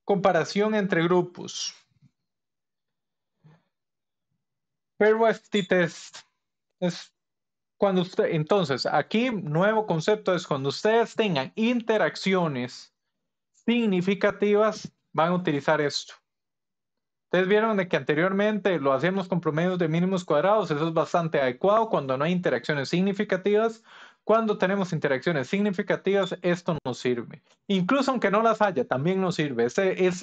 Comparación entre grupos. Pairwise test es cuando usted, entonces, aquí nuevo concepto es cuando ustedes tengan interacciones significativas, van a utilizar esto. Ustedes vieron de que anteriormente lo hacíamos con promedios de mínimos cuadrados, eso es bastante adecuado cuando no hay interacciones significativas. Cuando tenemos interacciones significativas, esto nos sirve. Incluso aunque no las haya, también nos sirve. Esa es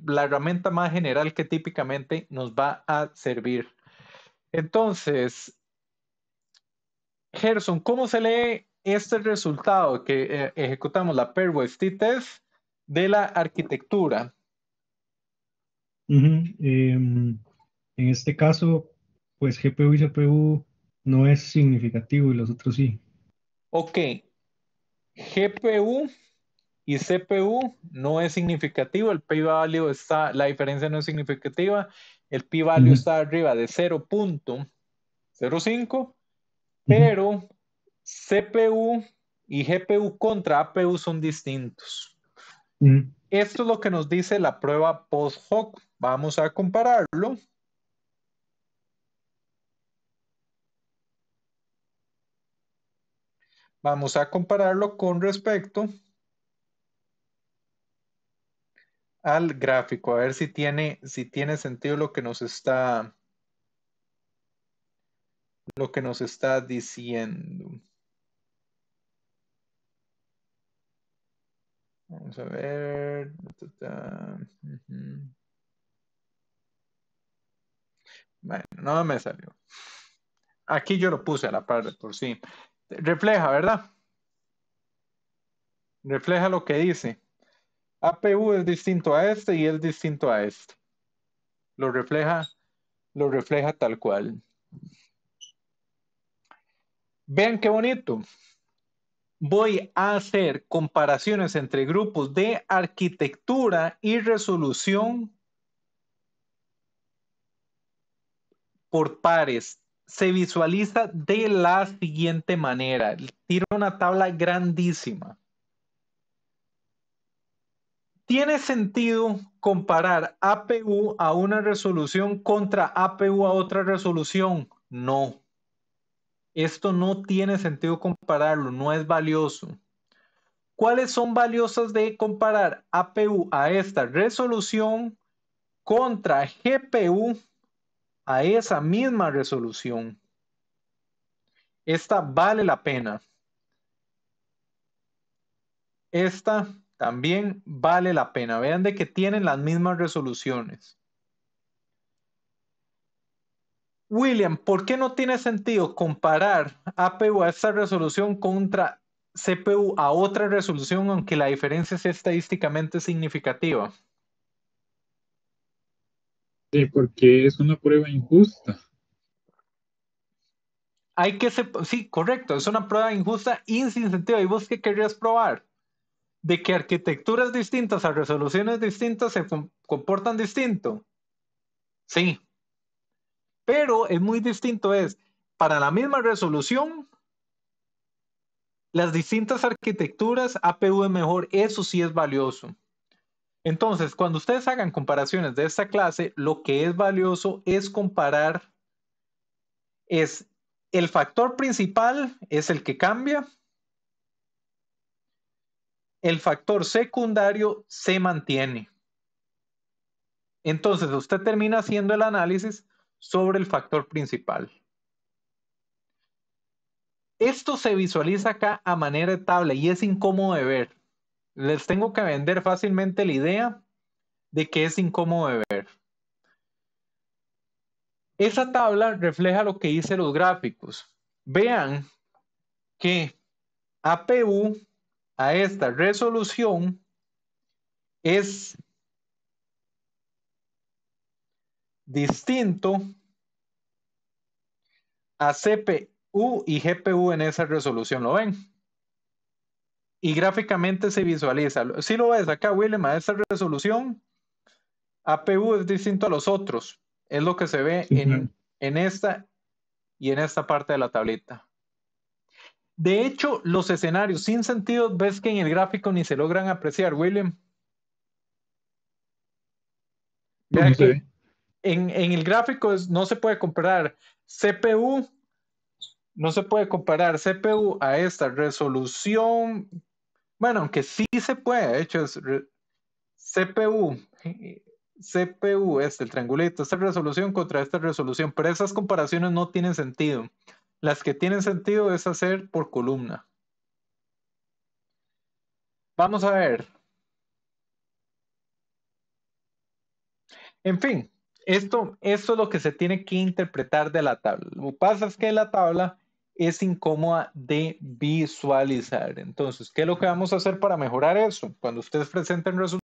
la herramienta más general que típicamente nos va a servir. Entonces, Gerson, ¿cómo se lee este resultado que ejecutamos la pairwise t-test de la arquitectura? En este caso, pues GPU y CPU no es significativo y los otros sí. Ok, GPU y CPU no es significativo, el p-value está, la diferencia no es significativa, el p-value Ujú, está arriba de 0.05, ujú, pero CPU y GPU contra APU son distintos. ujú. Esto es lo que nos dice la prueba post-hoc. Vamos a compararlo. Vamos a compararlo con respecto al gráfico, a ver si tiene sentido lo que nos está diciendo. Vamos a ver. Bueno, no me salió. Aquí yo lo puse a la par de por sí. Refleja, ¿verdad? Refleja lo que dice. APU es distinto a este y es distinto a este. Lo refleja tal cual. Vean qué bonito. Voy a hacer comparaciones entre grupos de arquitectura y resolución por pares. Se visualiza de la siguiente manera. Tiro una tabla grandísima. ¿Tiene sentido comparar APU a una resolución contra APU a otra resolución? No. Esto no tiene sentido compararlo, no es valioso. ¿Cuáles son valiosas de comparar APU a esta resolución contra GPU a esa misma resolución? Esta vale la pena. Esta también vale la pena. Vean de que tienen las mismas resoluciones. William, ¿por qué no tiene sentido comparar APU a esta resolución contra CPU a otra resolución, aunque la diferencia sea estadísticamente significativa? Sí, porque es una prueba injusta. Hay que sí, correcto, es una prueba injusta y sin sentido. ¿Y vos qué querrías probar? De que arquitecturas distintas a resoluciones distintas se comportan distinto. Sí, pero es muy distinto, es para la misma resolución, las distintas arquitecturas, APU es mejor, eso sí es valioso. Entonces, cuando ustedes hagan comparaciones de esta clase, lo que es valioso es comparar, es el factor principal, es el que cambia, el factor secundario se mantiene. Entonces, usted termina haciendo el análisis sobre el factor principal. Esto se visualiza acá a manera de tabla y es incómodo de ver. Les tengo que vender fácilmente la idea de que es incómodo de ver. Esa tabla refleja lo que dicen los gráficos. Vean que APU a esta resolución es distinto a CPU y GPU en esa resolución. ¿Lo ven? Y gráficamente se visualiza. Si lo ves acá, William, a esta resolución, APU es distinto a los otros. Es lo que se ve Sí, claro. en esta y en esta parte de la tablita. De hecho, los escenarios sin sentido, ves que en el gráfico ni se logran apreciar, William. Vea No se que ve. en el gráfico no se puede comparar CPU, no se puede comparar CPU a esta resolución. Bueno, aunque sí se puede, de hecho es CPU es el triangulito, esta resolución contra esta resolución, pero esas comparaciones no tienen sentido. Las que tienen sentido es hacer por columna. Vamos a ver. En fin, esto es lo que se tiene que interpretar de la tabla. Lo que pasa es que la tabla es incómoda de visualizar. Entonces, ¿qué es lo que vamos a hacer para mejorar eso? Cuando ustedes presenten resultados,